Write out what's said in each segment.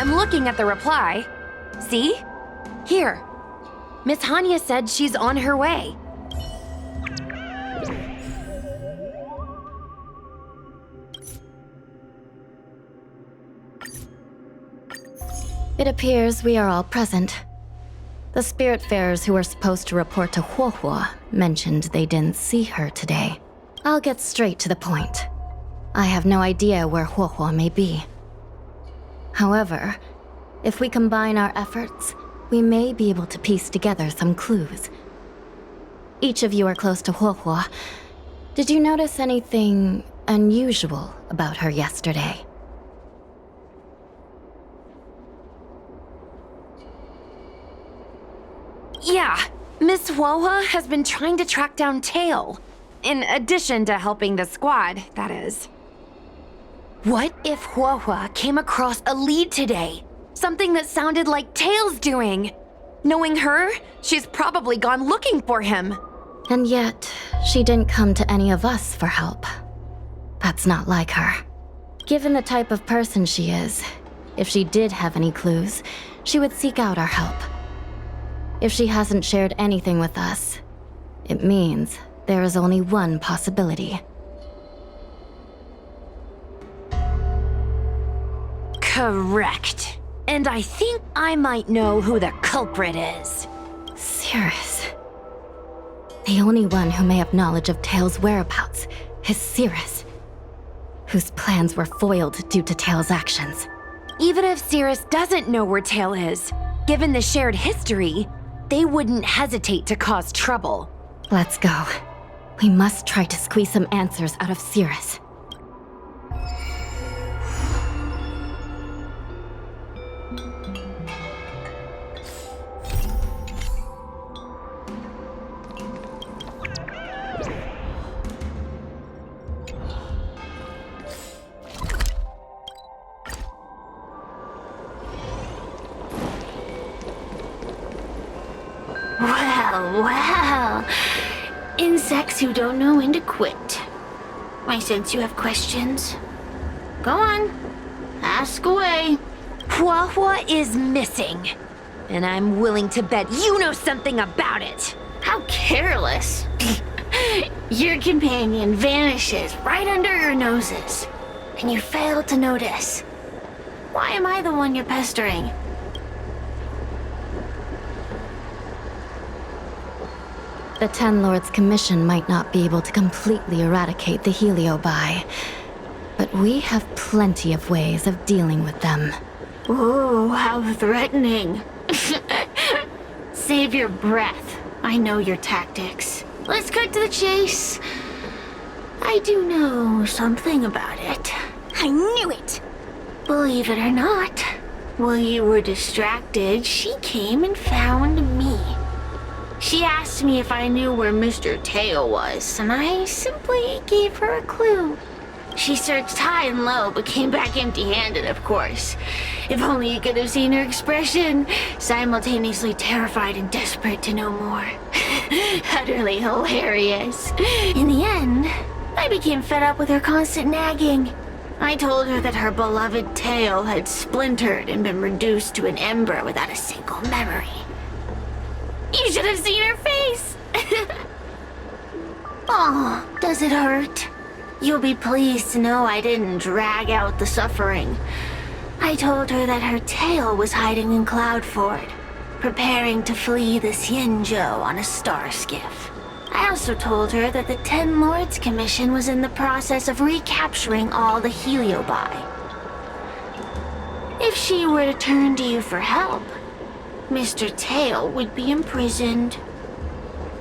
I'm looking at the reply. See? Here. Miss Hanya said she's on her way. It appears we are all present. The Spiritfarers who were supposed to report to Huohuo mentioned they didn't see her today. I'll get straight to the point. I have no idea where Huohuo may be. However, if we combine our efforts, we may be able to piece together some clues. Each of you are close to Huohuo. Did you notice anything unusual about her yesterday? Yeah, Miss Huohuo has been trying to track down Tail. In addition to helping the squad, that is. What if Huohuo came across a lead today? Something that sounded like Tail's doing. Knowing her, she's probably gone looking for him. And yet, she didn't come to any of us for help. That's not like her. Given the type of person she is, if she did have any clues, she would seek out our help. If she hasn't shared anything with us, it means there is only one possibility. Correct. And I think I might know who the culprit is. Cirrus. The only one who may have knowledge of Tail's whereabouts is Cirrus, whose plans were foiled due to Tail's actions. Even if Cirrus doesn't know where Tail is, given the shared history, they wouldn't hesitate to cause trouble. Let's go. We must try to squeeze some answers out of Cirrus. Well. Insects who don't know when to quit. I sense you have questions. Go on. Ask away. Huohuo is missing. And I'm willing to bet you know something about it. How careless. Your companion vanishes right under your noses. And you fail to notice. Why am I the one you're pestering? The Ten Lords' commission might not be able to completely eradicate the Heliobi, but we have plenty of ways of dealing with them. Ooh, how threatening. Save your breath. I know your tactics. Let's cut to the chase. I do know something about it. I knew it! Believe it or not, while you were distracted, she came and found me. She asked me if I knew where Mr. Tail was, and I simply gave her a clue. She searched high and low, but came back empty-handed, of course. If only you could have seen her expression, simultaneously terrified and desperate to know more. Utterly hilarious. In the end, I became fed up with her constant nagging. I told her that her beloved Tail had splintered and been reduced to an ember without a single memory. You should have seen her face! Oh, does it hurt? You'll be pleased to know I didn't drag out the suffering. I told her that her tail was hiding in Cloudford, preparing to flee the Xianzhou on a star skiff. I also told her that the Ten Lords Commission was in the process of recapturing all the Heliobi. If she were to turn to you for help, Mr. Tail would be imprisoned,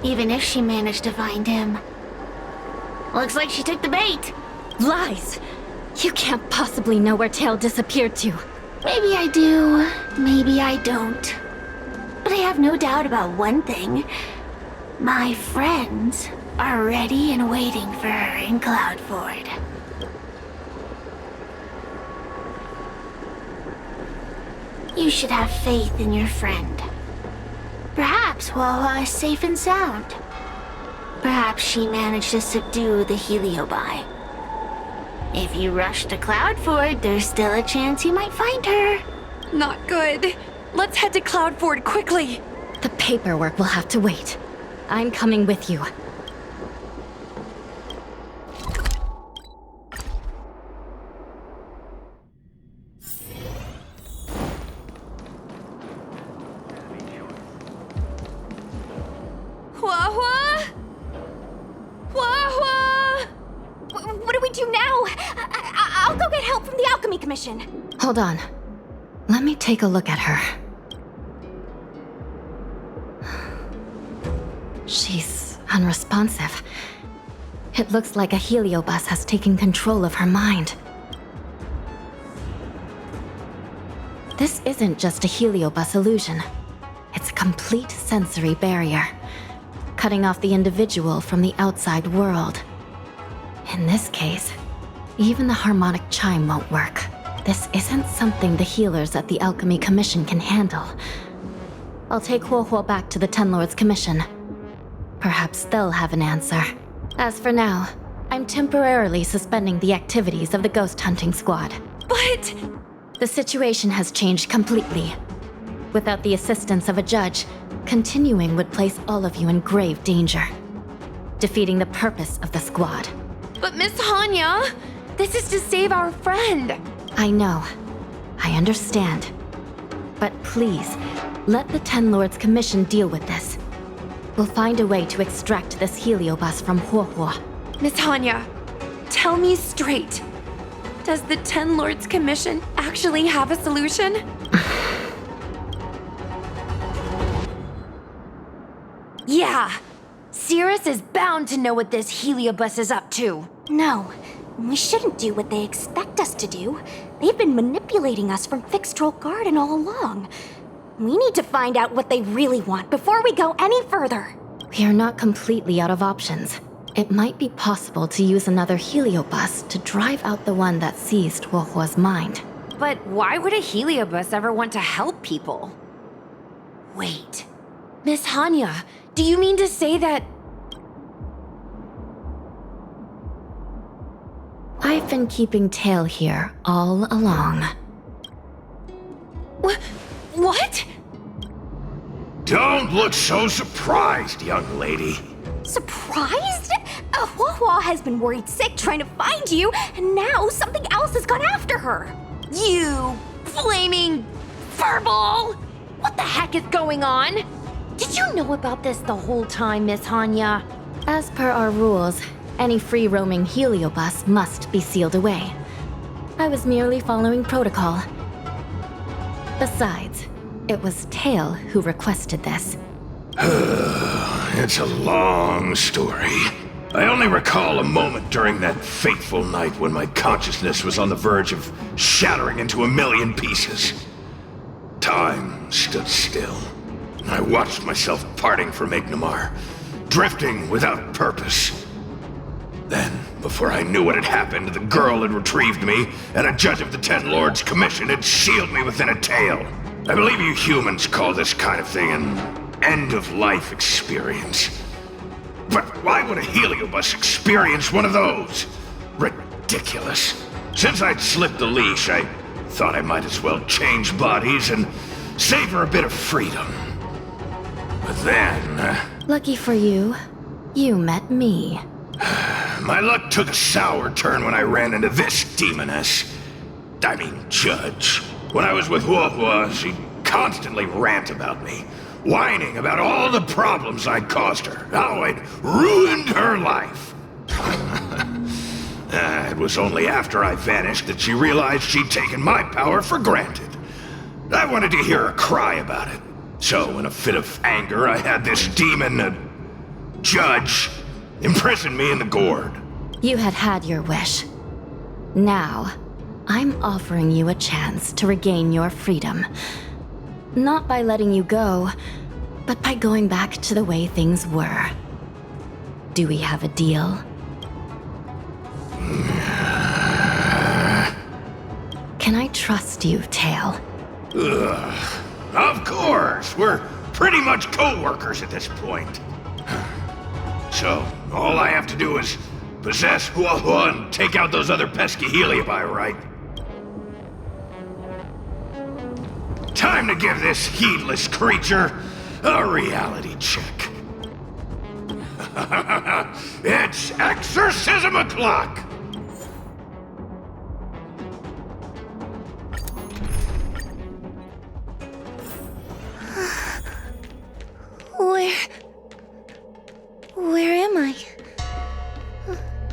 even if she managed to find him. Looks like she took the bait. Lies! You can't possibly know where Tail disappeared to. Maybe I do, maybe I don't. But I have no doubt about one thing. My friends are ready and waiting for her in Cloudford. You should have faith in your friend. Perhaps Huohuo is safe and sound. Perhaps she managed to subdue the Heliobi. If you rush to Cloudford, there's still a chance you might find her. Not good. Let's head to Cloudford quickly. The paperwork will have to wait. I'm coming with you. Hua-Hua? Hua-Hua! What do we do now? I'll go get help from the Alchemy Commission. Hold on. Let me take a look at her. She's unresponsive. It looks like a heliobus has taken control of her mind. This isn't just a heliobus illusion. It's a complete sensory barrier, cutting off the individual from the outside world. In this case, even the harmonic chime won't work. This isn't something the healers at the Alchemy Commission can handle. I'll take Huohuo back to the Ten Lords Commission. Perhaps they'll have an answer. As for now, I'm temporarily suspending the activities of the ghost hunting squad. But... The situation has changed completely. Without the assistance of a judge, continuing would place all of you in grave danger, defeating the purpose of the squad. But Miss Hanya, this is to save our friend. I know. I understand. But please, let the Ten Lords Commission deal with this. We'll find a way to extract this heliobus from Huohuo. Miss Hanya, tell me straight. Does the Ten Lords Commission actually have a solution? Yeah. Cirrus is bound to know what this heliobus is up to. No, we shouldn't do what they expect us to do. They've been manipulating us from Fyxestroll Garden all along. We need to find out what they really want before we go any further. We are not completely out of options. It might be possible to use another heliobus to drive out the one that seized Huohuo's mind. But why would a heliobus ever want to help people? Wait. Miss Hanya, do you mean to say that... I've been keeping tail here all along. What? Don't look so surprised, young lady. Surprised? Huohuo has been worried sick trying to find you, and now something else has gone after her. You flaming furball! What the heck is going on? Did you know about this the whole time, Miss Hanya? As per our rules, any free-roaming heliobus must be sealed away. I was merely following protocol. Besides, it was Tail who requested this. It's a long story. I only recall a moment during that fateful night when my consciousness was on the verge of shattering into a million pieces. Time stood still. I watched myself parting from Ignamar, drifting without purpose. Then, before I knew what had happened, the girl had retrieved me, and a judge of the Ten Lords Commission had sealed me within a tail. I believe you humans call this kind of thing an end-of-life experience. But why would a heliobus experience one of those? Ridiculous. Since I'd slipped the leash, I thought I might as well change bodies and savor a bit of freedom. But then... Lucky for you, you met me. My luck took a sour turn when I ran into this demoness. I mean, judge. When I was with Huohuo, she'd constantly rant about me, whining about all the problems I'd caused her, how I'd ruined her life. It was only after I vanished that she realized she'd taken my power for granted. I wanted to hear her cry about it. So, in a fit of anger, I had this demon, judge, imprison me in the gourd. You had had your wish. Now, I'm offering you a chance to regain your freedom. Not by letting you go, but by going back to the way things were. Do we have a deal? Can I trust you, Tail? Ugh. Of course! We're pretty much co-workers at this point. So, all I have to do is possess Huohuo and take out those other pesky heliobi, right? Time to give this heedless creature a reality check. It's exorcism o'clock! Where am I?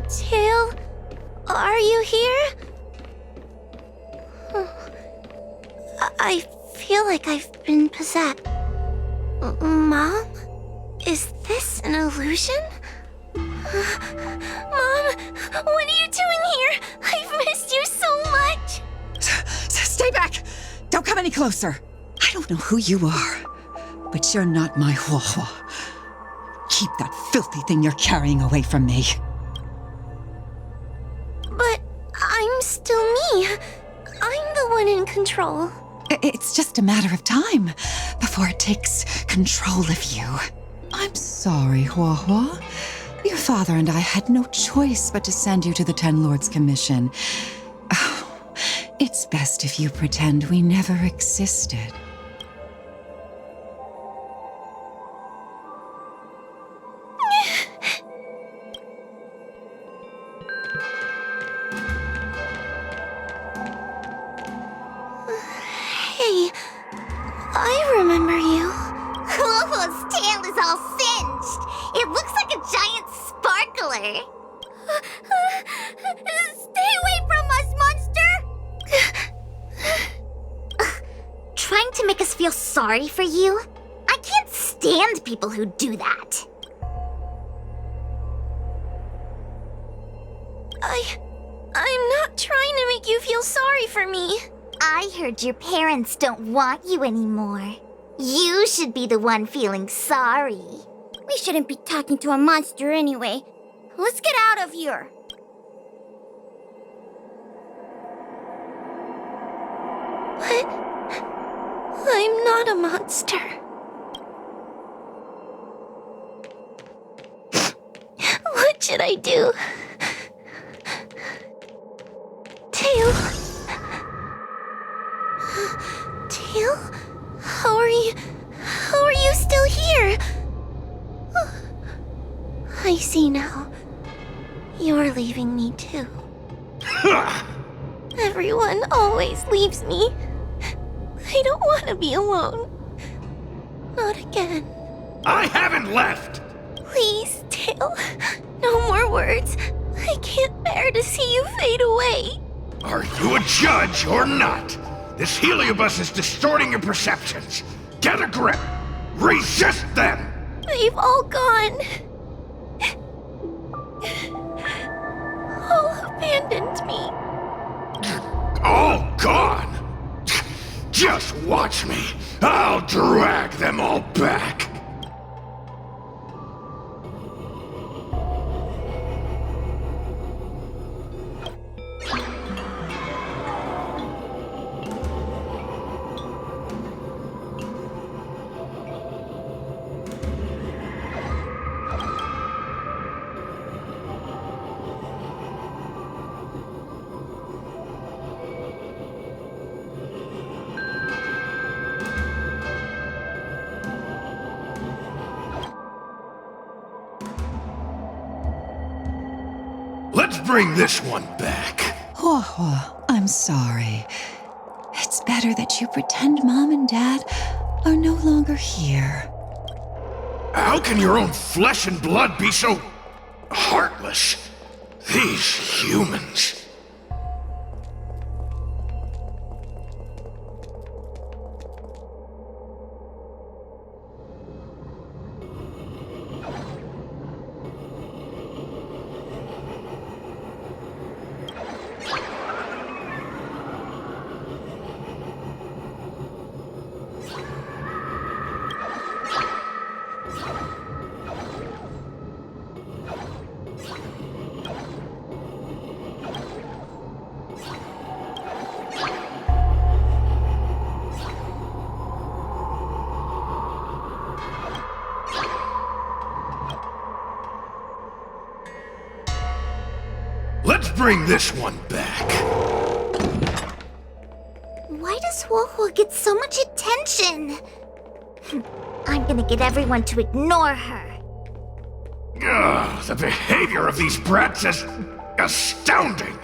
Tail, are you here? I feel like I've been possessed. Mom? Is this an illusion? Mom, what are you doing here? I've missed you so much! Stay back! Don't come any closer! I don't know who you are, but you're not my Huohuo. Keep that filthy thing you're carrying away from me. But I'm still me. I'm the one in control. It's just a matter of time before it takes control of you. I'm sorry, Huohuo. Your father and I had no choice but to send you to the Ten Lords Commission. Oh, it's best if you pretend we never existed. Hey, I remember you. Huohuo's tail is all singed. It looks like a giant sparkler. Stay away from us, monster! Trying to make us feel sorry for you? I can't stand people who do that. I'm not trying to make you feel sorry for me. I heard your parents don't want you anymore. You should be the one feeling sorry. We shouldn't be talking to a monster anyway. Let's get out of here. But I'm not a monster. What should I do? Tail? Tail? How are you still here? I see now. You're leaving me too. Everyone always leaves me. I don't want to be alone. Not again. I haven't left! Please, Tail. No more words. I can't bear to see you fade away. Are you a judge or not? This heliobus is distorting your perceptions. Get a grip! Resist them! They've all gone. All abandoned me. All gone! Just watch me. I'll drag them all back. Let's bring this one back. Huohuo, I'm sorry. It's better that you pretend Mom and Dad are no longer here. How can your own flesh and blood be so heartless? These humans. Let's bring this one back. Why does Wohua get so much attention? I'm gonna get everyone to ignore her. Ugh, the behavior of these brats is astounding.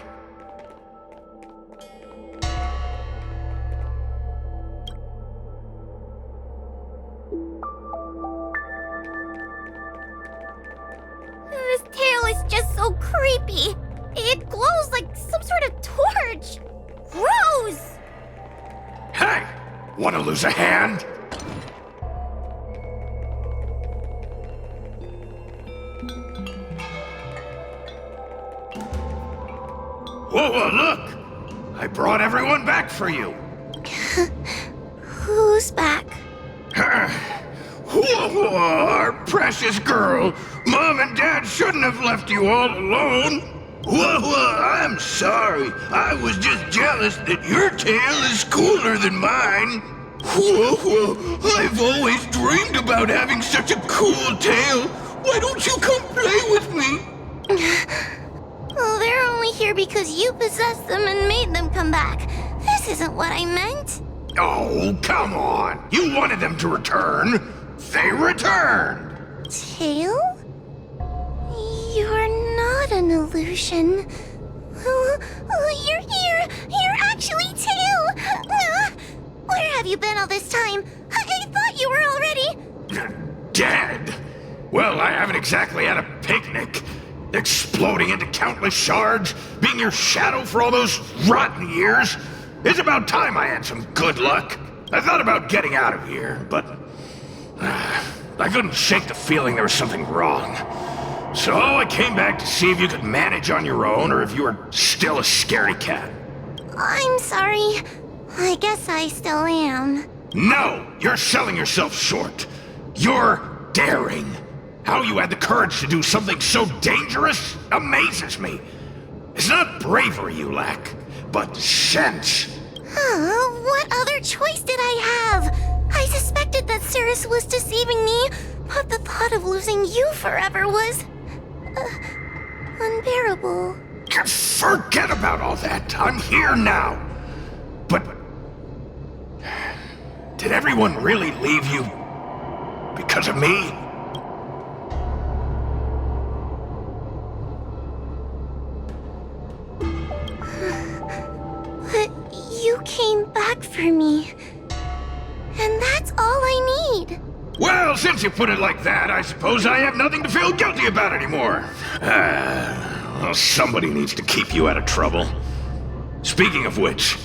This tail is just so creepy. It glows like some sort of torch. Gross! Hey, wanna lose a hand? Whoa, look! I brought everyone back for you. Who's back? Whoa, our precious girl. Mom and Dad shouldn't have left you all alone. Whoa, I'm sorry. I was just jealous that your tail is cooler than mine. Whoa, I've always dreamed about having such a cool tail. Why don't you come play with me? Oh, they're only here because you possessed them and made them come back. This isn't what I meant. Oh, come on. You wanted them to return. They returned. Tail? You're not an illusion. You're here. You're actually Tail. Where have you been all this time? I thought you were already... Dead? Well, I haven't exactly had a picnic. Exploding into countless shards, being your shadow for all those rotten years. It's about time I had some good luck. I thought about getting out of here, but I couldn't shake the feeling there was something wrong. So I came back to see if you could manage on your own or if you were still a scaredy cat. I'm sorry. I guess I still am. No, you're selling yourself short. You're daring. How you had the courage to do something so dangerous amazes me. It's not bravery you lack, but sense. What other choice did I have? I suspected that Cirrus was deceiving me, but the thought of losing you forever was... unbearable. Forget about all that. I'm here now. But... did everyone really leave you because of me? But you came back for me. And that's all I need. Well, since you put it like that, I suppose I have nothing to feel guilty about anymore. Well, somebody needs to keep you out of trouble. Speaking of which,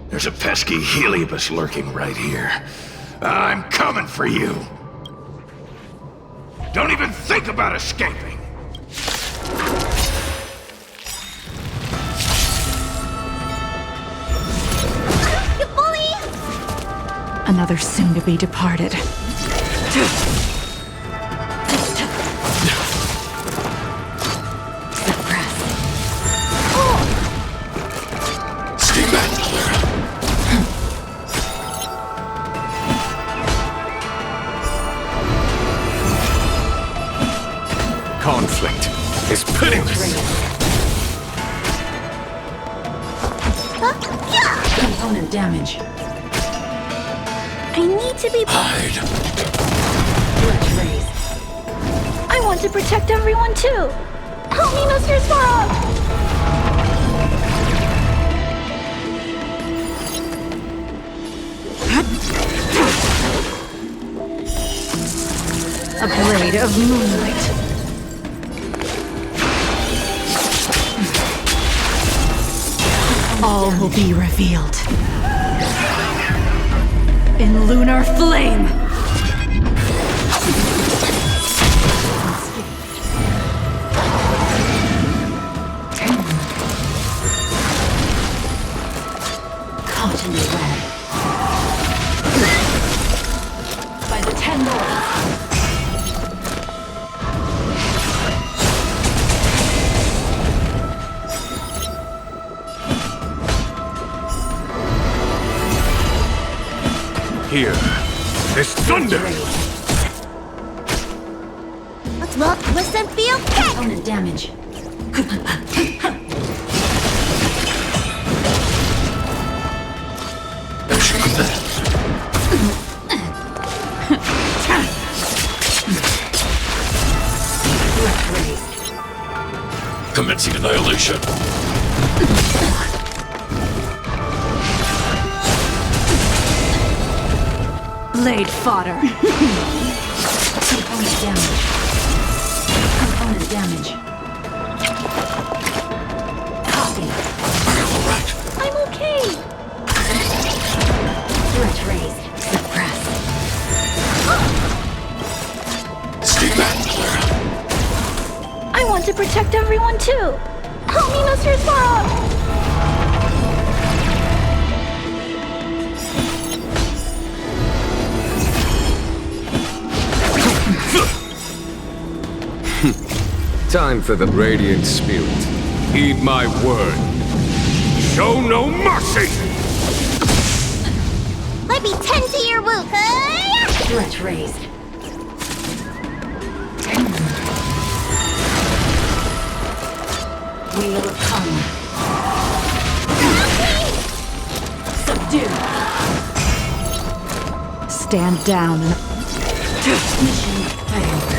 there's a pesky Heliobus lurking right here. I'm coming for you. Don't even think about escaping. You bully! Another soon-to-be departed. Suppress. Stay back, Clara. Conflict is pitiless. Component damage. I need to be... Hide. I want to protect everyone too. Help me, Mr. Sora! A blade of moonlight. All will be revealed. In lunar flame! Caught in the web. By the 10 Lords. Here, this thunder! Well, listen, be okay! Component damage. Commencing annihilation. Blade fodder. Component damage. Component damage. Copy. Are you alright? I'm okay. Threat raised. Suppress. Stay back, Clara. I want to protect everyone too. Help me, Mr. Sparrow. Time for the Radiant Spirit. Heed my word. Show no mercy! Let me tend to your wound. Threat raised. Wheel of Karma. Subdue. Stand down. Mission failed.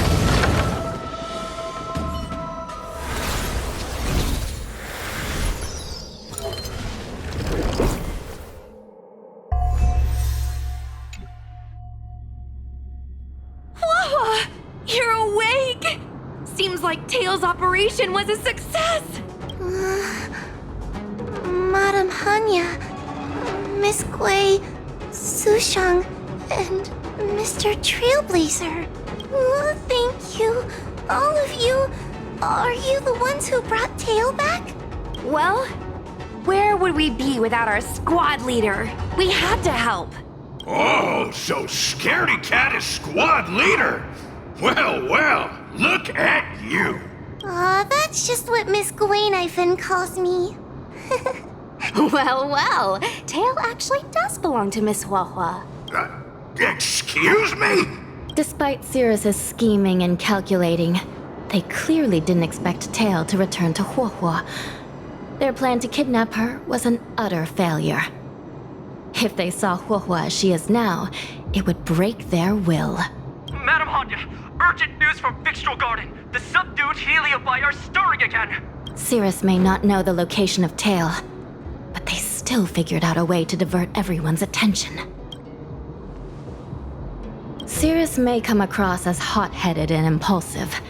Wawa! You're awake! Seems like Tail's operation was a success! Madam Hanya, Miss Gui, Sushang, and Mr. Trailblazer. Thank you, all of you. Are you the ones who brought Tail back? Well, where would we be without our squad leader? We had to help. Oh, so Scaredy Cat is squad leader. Well, well, look at you. Aw, that's just what Miss Gwainifin calls me. Well, well, Tail actually does belong to Miss Huahua. Excuse me? Despite Cirrus's scheming and calculating, they clearly didn't expect Tail to return to Huahua. Their plan to kidnap her was an utter failure. If they saw Huahua as she is now, it would break their will. Madam Hanya, urgent news from Fyxestroll Garden. The subdued Heliobi are stirring again. Cirrus may not know the location of Tail, but they still figured out a way to divert everyone's attention. Cirrus may come across as hot-headed and impulsive,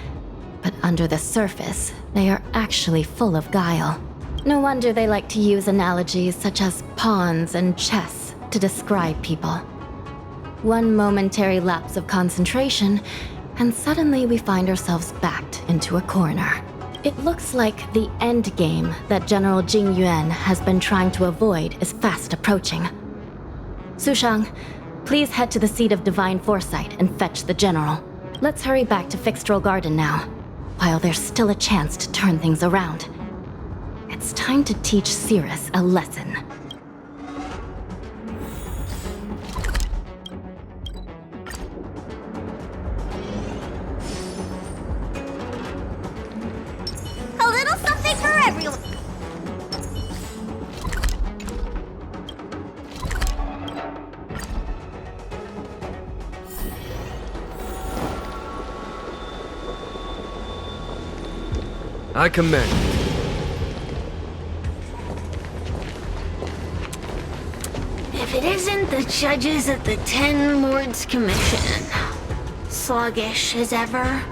but under the surface, they are actually full of guile. No wonder they like to use analogies such as pawns and chess to describe people. One momentary lapse of concentration, and suddenly we find ourselves backed into a corner. It looks like the end game that General Jing Yuan has been trying to avoid is fast approaching. Sushang, please head to the seat of Divine Foresight and fetch the General. Let's hurry back to Fyxestroll Garden now, while there's still a chance to turn things around. It's time to teach Cirrus a lesson. A little something for everyone. I commend you. If it isn't the judges at the Ten Lords Commission. Sluggish as ever.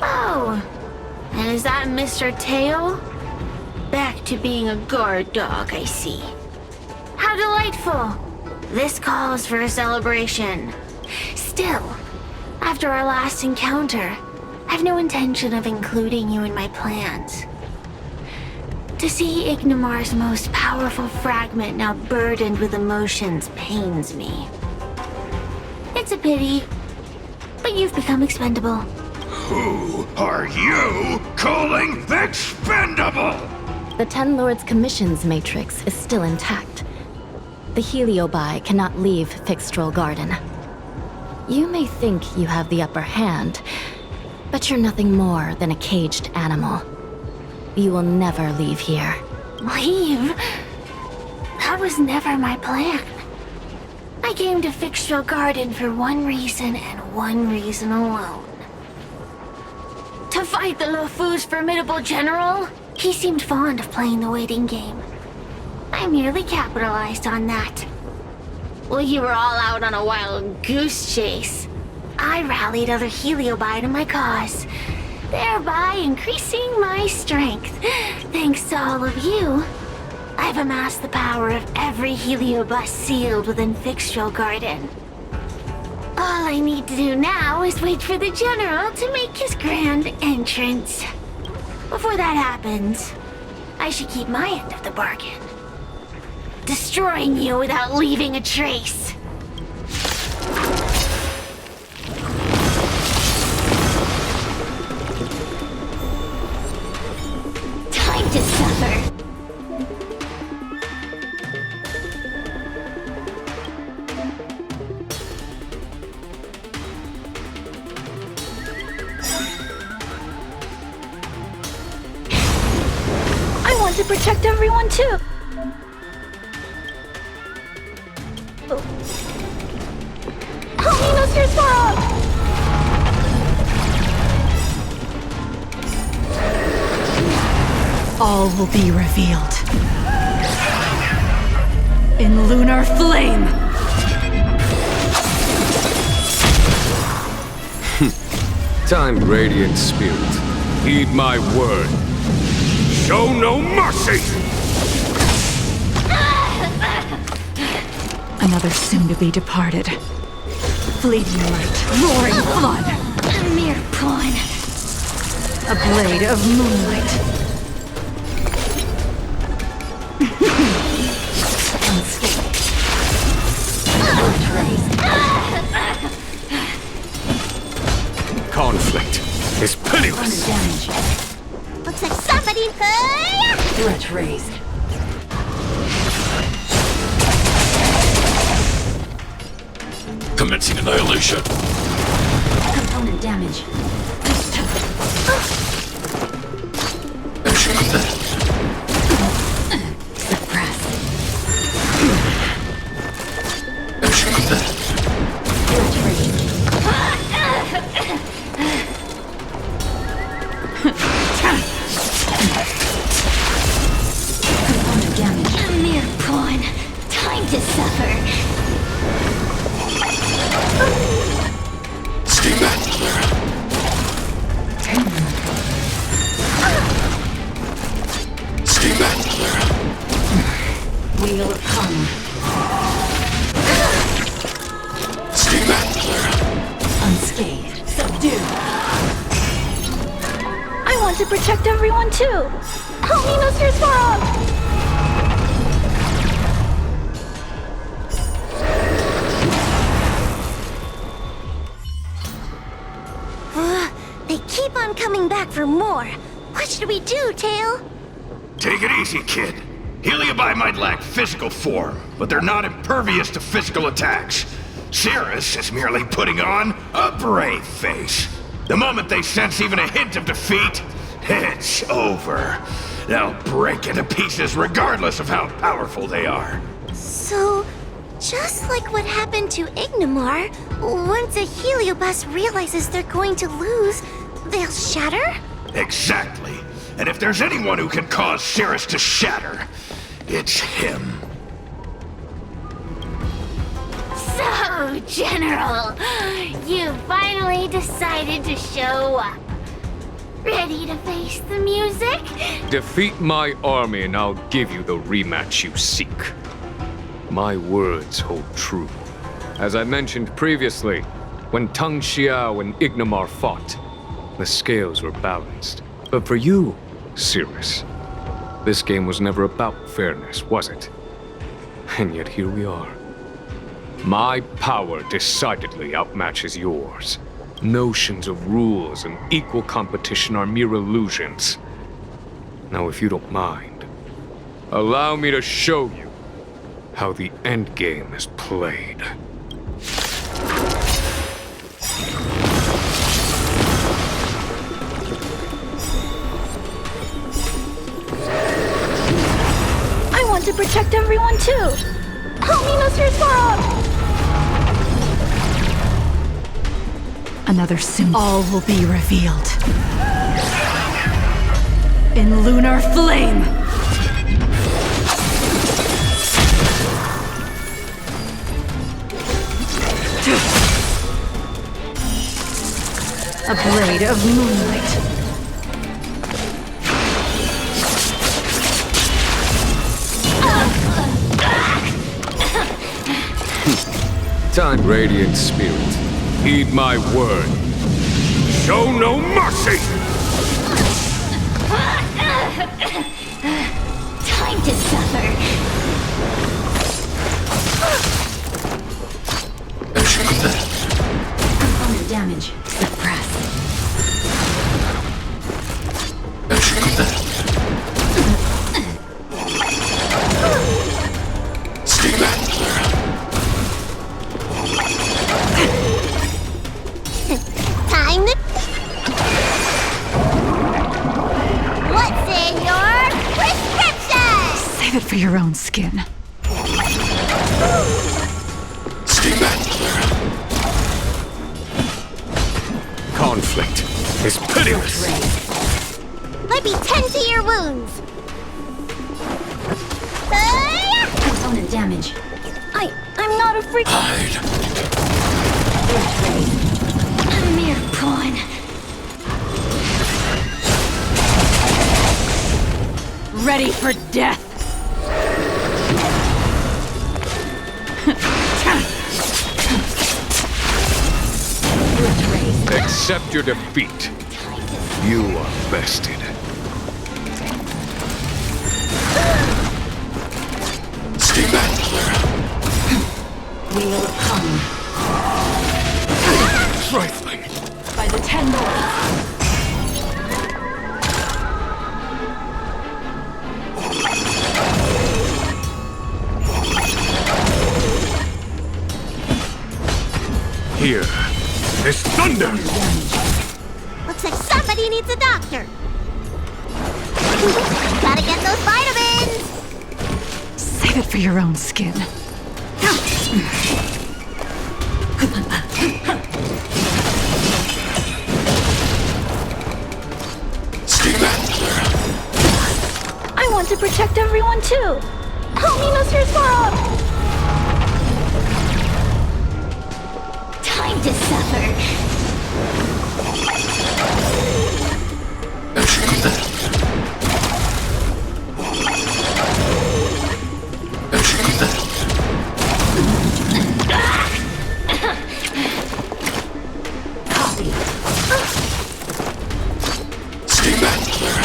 Oh, and is that Mr. Tail? Back to being a guard dog, I see. How delightful! This calls for a celebration. Still, after our last encounter, I've no intention of including you in my plans. To see Ignimar's most powerful fragment now burdened with emotions pains me. It's a pity, but you've become expendable. Who are you calling expendable? The Ten Lords Commission's matrix is still intact. The Heliobi cannot leave Fyxestroll Garden. You may think you have the upper hand, but you're nothing more than a caged animal. You will never leave here. Leave? That was never my plan. I came to Fyxestroll Garden for one reason and one reason alone. To fight the Luofu's formidable general? He seemed fond of playing the waiting game. I merely capitalized on that. While you were all out on a wild goose chase, I rallied other Heliobi to my cause, thereby increasing my strength. Thanks to all of you, I've amassed the power of every Heliobus sealed within Fyxestroll Garden. All I need to do now is wait for the general to make his grand entrance. Before that happens, I should keep my end of the bargain. Destroying you without leaving a trace. Time to suffer. I want to protect everyone too. Haminos your sword! All will be revealed. In lunar flame! Time, Radiant Spirit. Heed my word. Show no mercy! Another soon-to-be departed. Fleeting light, roaring flood. A mere pawn. A blade of moonlight. Conflict is pitiless. Looks like somebody could... Threat raised. Commencing annihilation. Component damage. Suppress. Threat raised. Component damage. A mere pawn. Time to suffer. Stay back, Clara. Stay back, Clara. Wheel of karma. Stay back, Clara. Unscathed. Subdue. I want to protect everyone too. Haminos your sword! They keep on coming back for more. What should we do, Tail? Take it easy, kid. Heliobi might lack physical form, but they're not impervious to physical attacks. Cirrus is merely putting on a brave face. The moment they sense even a hint of defeat, it's over. They'll break into pieces regardless of how powerful they are. So, just like what happened to Ignimar, once a Heliobus realizes they're going to lose, they'll shatter? Exactly. And if there's anyone who can cause Cirrus to shatter, it's him. So, General, you finally decided to show up. Ready to face the music? Defeat my army and I'll give you the rematch you seek. My words hold true. As I mentioned previously, when Tang Xiao and Ignimar fought, the scales were balanced. But for you, Cirrus, this game was never about fairness, was it? And yet here we are. My power decidedly outmatches yours. Notions of rules and equal competition are mere illusions. Now, if you don't mind, allow me to show you how the endgame is played. I want to protect everyone too. Haminos your sword! Another soon. All will be revealed. In lunar flame! A blade of moonlight. Time, radiant spirit. Heed my word. Show no mercy! Time to suffer. Component damage. Suppress. Stay back, Clara. Time to... What's in your prescription? Save it for your own skin. Stay back, Clara. Conflict is pitiless. Let me tend to your wounds. Component damage. I'm not a freak. Hide. A mere pawn. Ready for death! Accept your defeat. You are bested. Stay back, Clara. Will come. Trifling. By the 10 lords. Here is thunder! Looks like somebody needs a doctor. Gotta get those vitamins. Save it for your own skin. Stay back, Clara. I want to protect everyone too. Help me, Mr. Sorrow. Time to suffer. Copy. Stay back, Clara.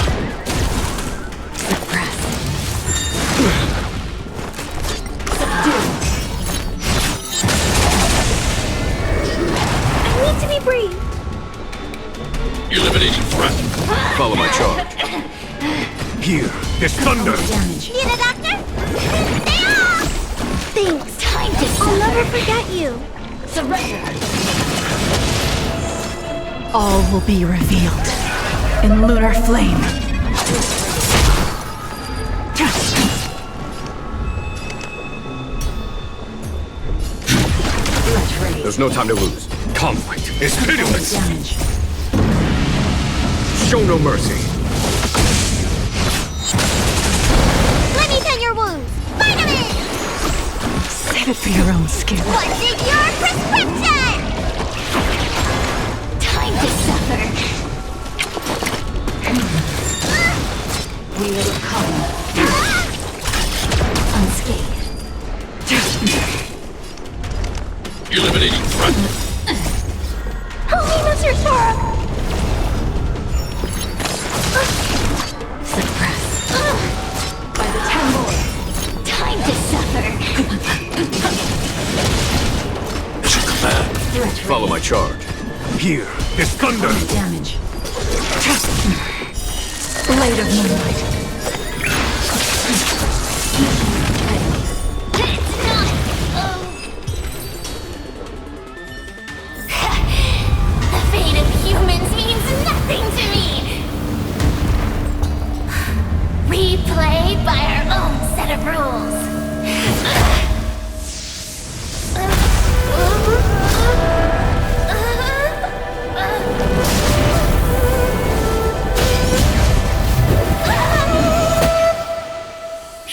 Suppress. Subdue. I need to be brave. Eliminating threat. Follow my charge. Here is thunder! Damage. Need a doctor? Stay off! Thanks. Time to suffer. I'll never forget you. Surrender. All will be revealed. In lunar flame. There's no time to lose. Conflict is pitiless! Damage. Show no mercy. Let me tend your wounds. Vitamins! Save it for your own skin. What's in your prescription? Time to suffer. We will come. Unscathed. Eliminating threat. Help me, Mr. Sorrow. Suppress. By the 10 lords. Time to suffer. Mission command. Threat Follow my charge. Here is thunder! damage. Blade of moonlight. It's not. The fate of humans means nothing to me. We play by our own set of rules.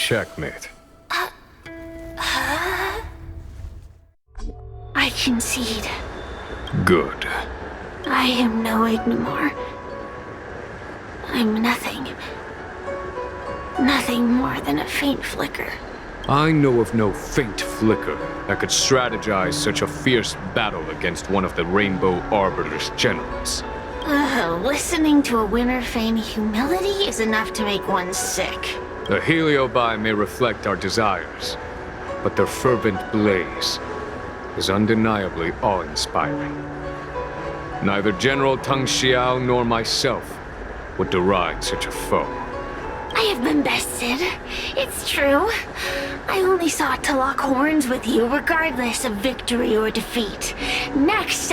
checkmate. I concede. Good. I am no Ignimar. I'm nothing. Nothing more than a faint flicker. I know of no faint flicker that could strategize such a fierce battle against one of the Rainbow Arbiter's generals. Listening to a winner feign humility is enough to make one sick. The Heliobi may reflect our desires, but their fervent blaze is undeniably awe-inspiring. Neither General Tang Xiao nor myself would deride such a foe. I have been bested. It's true. I only sought to lock horns with you regardless of victory or defeat. Next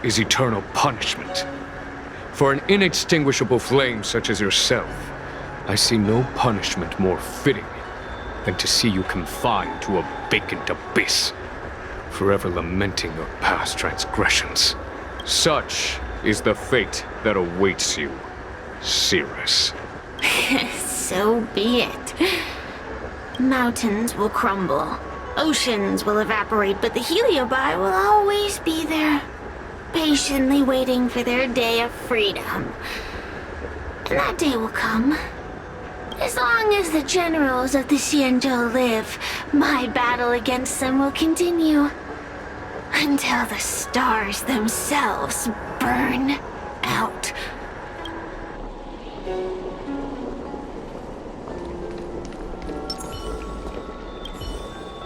is eternal punishment. For an inextinguishable flame such as yourself, I see no punishment more fitting than to see you confined to a vacant abyss, forever lamenting your past transgressions. Such is the fate that awaits you, Cirrus. So be it. Mountains will crumble. Oceans will evaporate, but the Heliobi will always be there, patiently waiting for their day of freedom. And that day will come. As long as the generals of the Xianzhou live, my battle against them will continue. Until the stars themselves burn out.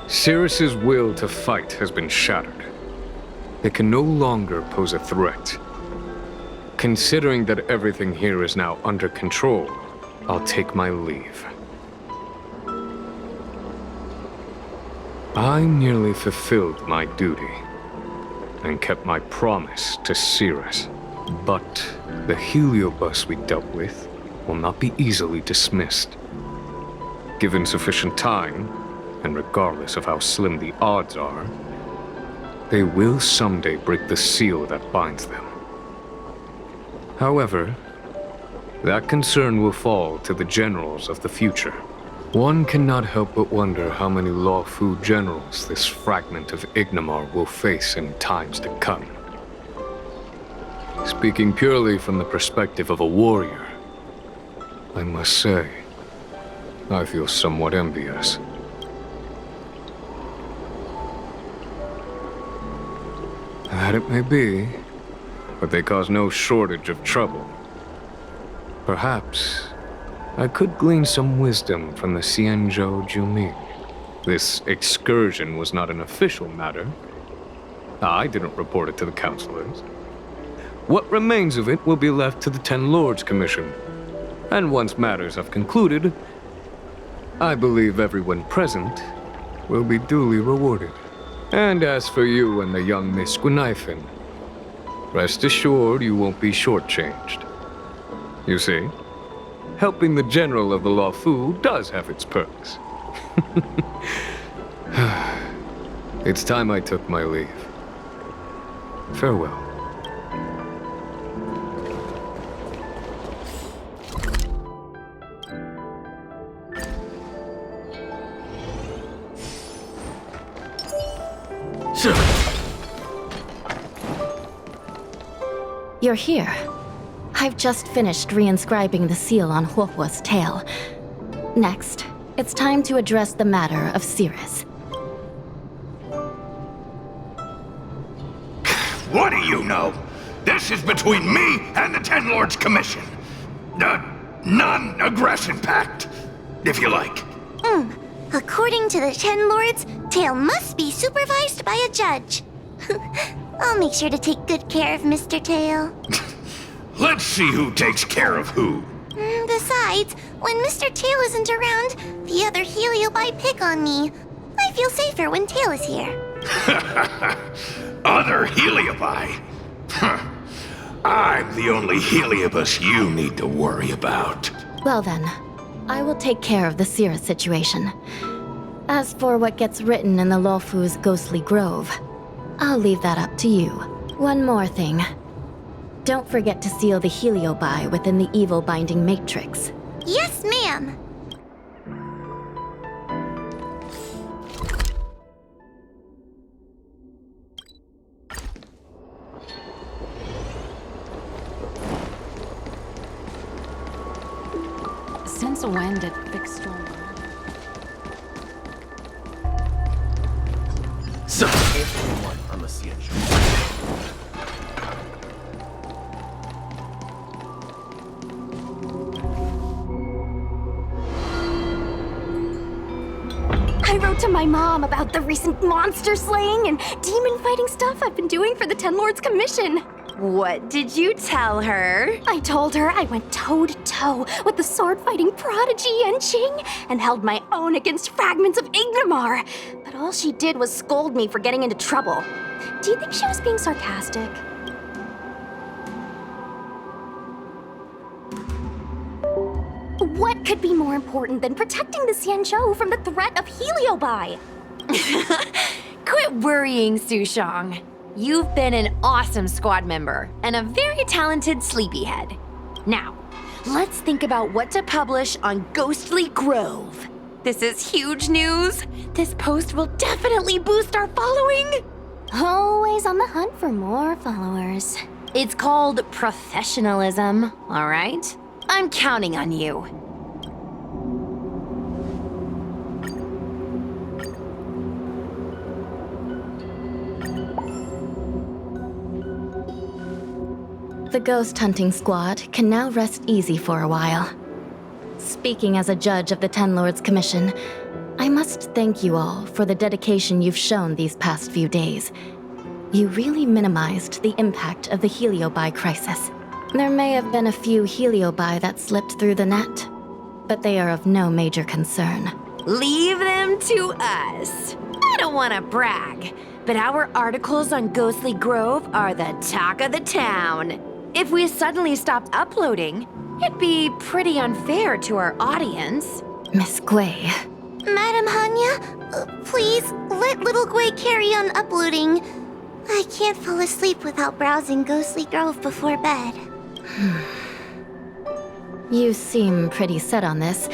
Cirrus's will to fight has been shattered. They can no longer pose a threat. Considering that everything here is now under control, I'll take my leave. I merely fulfilled my duty and kept my promise to Cirrus. But the heliobus we dealt with will not be easily dismissed. Given sufficient time, and regardless of how slim the odds are, they will someday break the seal that binds them. However, that concern will fall to the generals of the future. One cannot help but wonder how many Luofu generals this fragment of Ignimar will face in times to come. Speaking purely from the perspective of a warrior, I must say, I feel somewhat envious. That it may be, but they cause no shortage of trouble. Perhaps I could glean some wisdom from the Xianzhou Juming. This excursion was not an official matter. I didn't report it to the counselors. What remains of it will be left to the Ten Lords Commission. And once matters have concluded, I believe everyone present will be duly rewarded. And as for you and the young Miss Guinaifen, rest assured you won't be shortchanged. You see, helping the general of the Luofu does have its perks. It's time I took my leave. Farewell. You're here. I've just finished reinscribing the seal on Huohuo's tail. Next, it's time to address the matter of Cirrus. What do you know? This is between me and the Ten Lords Commission. Non-aggression pact, if you like. According to the Ten Lords, Tail must be supervised by a judge. I'll make sure to take good care of Mr. Tail. Let's see who takes care of who. Besides, when Mr. Tail isn't around, the other Heliobi pick on me. I feel safer when Tail is here. Other Heliobi? I'm the only Heliobus you need to worry about. Well then, I will take care of the Cirrus situation. As for what gets written in the Luofu's ghostly grove, I'll leave that up to you. One more thing. Don't forget to seal the Heliobi within the evil binding matrix. Yes, ma'am. Since when did Fyxestroll... So, everyone on the CN I wrote to my mom about the recent monster slaying and demon fighting stuff I've been doing for the Ten Lords Commission. What did you tell her? I told her I went toe-to-toe with the sword-fighting prodigy Yanqing and held my own against fragments of Ignamar. But all she did was scold me for getting into trouble. Do you think she was being sarcastic? What could be more important than protecting the Xianzhou from the threat of Heliobi? Quit worrying, Sushang. You've been an awesome squad member and a very talented sleepyhead. Now, let's think about what to publish on Ghostly Grove. This is huge news. This post will definitely boost our following. Always on the hunt for more followers. It's called professionalism, all right? I'm counting on you. The ghost hunting squad can now rest easy for a while. Speaking as a judge of the Ten Lords Commission, I must thank you all for the dedication you've shown these past few days. You really minimized the impact of the Heliobi crisis. There may have been a few Heliobi that slipped through the net, but they are of no major concern. Leave them to us. I don't want to brag, but our articles on Ghostly Grove are the talk of the town. If we suddenly stopped uploading, it'd be pretty unfair to our audience. Miss Gui. Madam Hanya, please let little Gui carry on uploading. I can't fall asleep without browsing Ghostly Grove before bed. You seem pretty set on this,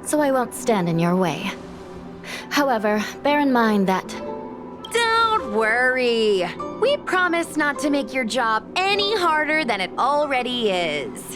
so I won't stand in your way. However, bear in mind that... Don't worry. We promise not to make your job any harder than it already is.